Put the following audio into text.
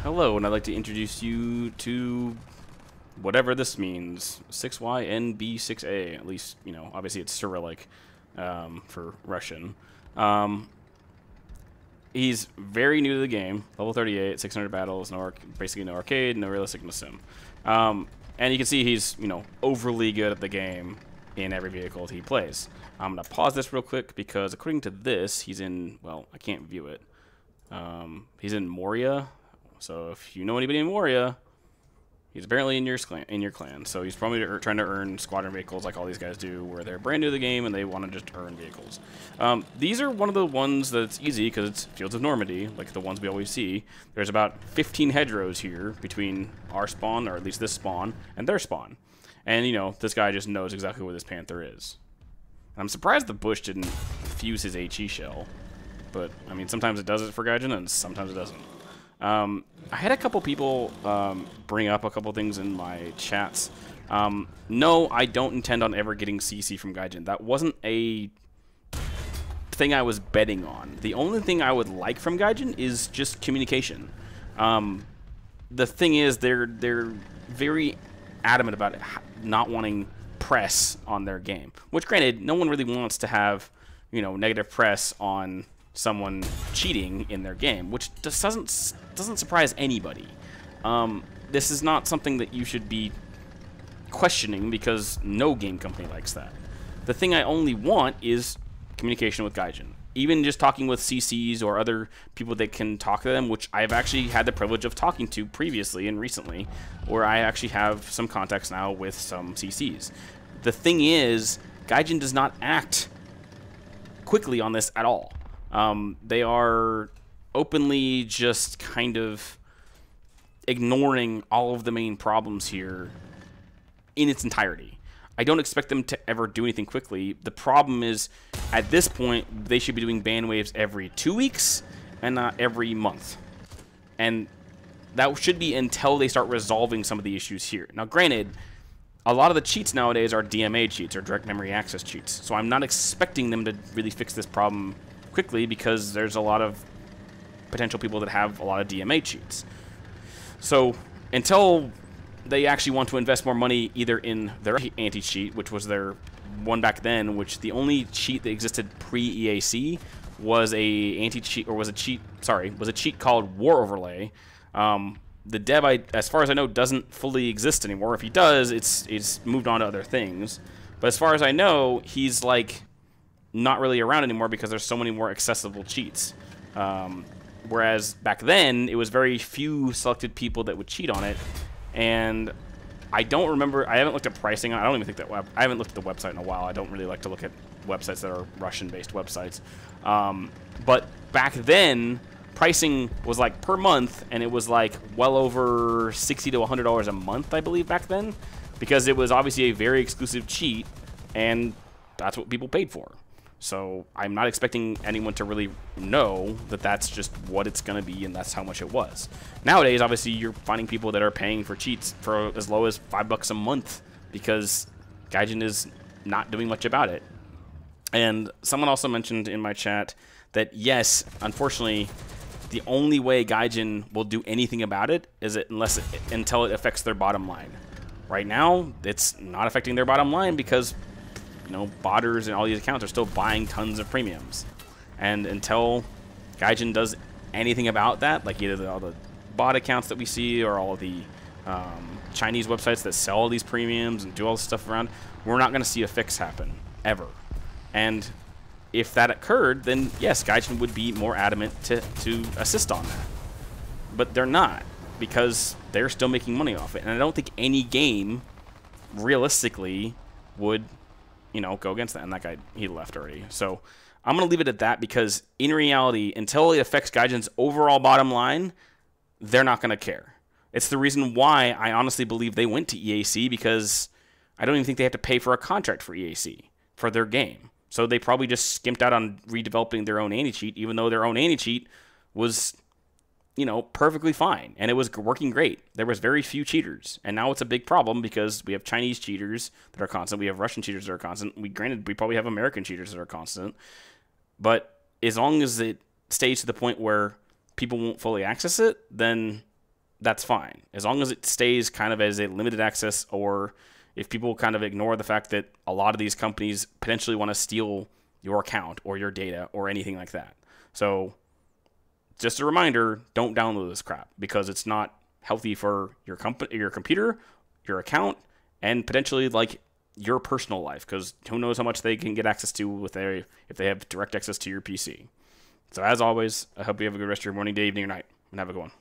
Hello, and I'd like to introduce you to whatever this means. 6YNB6A. At least, you know, obviously it's Cyrillic for Russian. He's very new to the game. Level 38, 600 battles, basically no arcade, no realistic, no sim. And you can see he's, you know, overly good at the game in every vehicle he plays. I'm going to pause this real quick because according to this, he's in, well, I can't view it. He's in Moria. So if you know anybody in Moria, he's apparently in your clan. So he's probably trying to earn squadron vehicles like all these guys do, where they're brand new to the game and they want to just earn vehicles. These are one of the ones that's easy because it's Fields of Normandy, like the ones we always see. There's about 15 hedgerows here between our spawn, or at least this spawn, and their spawn. And, you know, this guy just knows exactly where this Panther is. I'm surprised the bush didn't fuse his HE shell. But, I mean, sometimes it does it for Gaijin, and sometimes it doesn't. I had a couple people bring up a couple things in my chats. No, I don't intend on ever getting CC from Gaijin. That wasn't a thing I was betting on. The only thing I would like from Gaijin is just communication. The thing is, they're very adamant about not wanting press on their game. Which, granted, no one really wants to have, you know, negative press on someone cheating in their game, which just doesn't surprise anybody. This is not something that you should be questioning because no game company likes that. The thing I only want is communication with Gaijin. Even just talking with CCs or other people that can talk to them, which I've actually had the privilege of talking to previously and recently, where I actually have some contacts now with some CCs. The thing is, Gaijin does not act quickly on this at all. They are openly just kind of ignoring all of the main problems here in its entirety. I don't expect them to ever do anything quickly. The problem is, at this point, they should be doing ban waves every 2 weeks and not every month. And that should be until they start resolving some of the issues here. Now, granted, a lot of the cheats nowadays are DMA cheats, or direct memory access cheats. So I'm not expecting them to really fix this problem quickly because there's a lot of potential people that have a lot of DMA cheats. So until they actually want to invest more money either in their anti-cheat, which was their one back then, which the only cheat that existed pre-EAC was a anti-cheat, or was a cheat called War Overlay. The dev, as far as I know, doesn't fully exist anymore. If he does, it's moved on to other things. But as far as I know, he's like not really around anymore because there's so many more accessible cheats. Whereas back then, it was very few selected people that would cheat on it. And I don't remember, I haven't looked at pricing. I don't even think that I haven't looked at the website in a while. I don't really like to look at websites that are Russian-based websites. But back then, pricing was like per month, and it was like well over $60 to $100 a month, I believe, back then. Because it was obviously a very exclusive cheat, and that's what people paid for. So I'm not expecting anyone to really know that that's just what it's going to be and that's how much it was. Nowadays, obviously, you're finding people that are paying for cheats for as low as $5 a month because Gaijin is not doing much about it. And someone also mentioned in my chat that, yes, unfortunately, the only way Gaijin will do anything about it is until it affects their bottom line. Right now, it's not affecting their bottom line because, you know, botters and all these accounts are still buying tons of premiums. And until Gaijin does anything about that, like either all the bot accounts that we see or all of the Chinese websites that sell all these premiums and do all this stuff around, we're not going to see a fix happen, ever. And if that occurred, then yes, Gaijin would be more adamant to assist on that. But they're not, because they're still making money off it. And I don't think any game, realistically, would, you know, go against that. And that guy, he left already. So I'm going to leave it at that because in reality, until it affects Gaijin's overall bottom line, they're not going to care. It's the reason why I honestly believe they went to EAC, because I don't even think they have to pay for a contract for EAC for their game. So they probably just skimped out on redeveloping their own anti-cheat, even though their own anti-cheat was, you know, perfectly fine. And it was working great. There was very few cheaters. And now it's a big problem because we have Chinese cheaters that are constant. We have Russian cheaters that are constant. Granted, we probably have American cheaters that are constant. But as long as it stays to the point where people won't fully access it, then that's fine. As long as it stays kind of as a limited access, or if people kind of ignore the fact that a lot of these companies potentially want to steal your account or your data or anything like that. So just a reminder, don't download this crap because it's not healthy for your company, your computer, your account, and potentially like your personal life, because who knows how much they can get access to if they have direct access to your PC. So as always, I hope you have a good rest of your morning, day, evening, or night, and have a good one.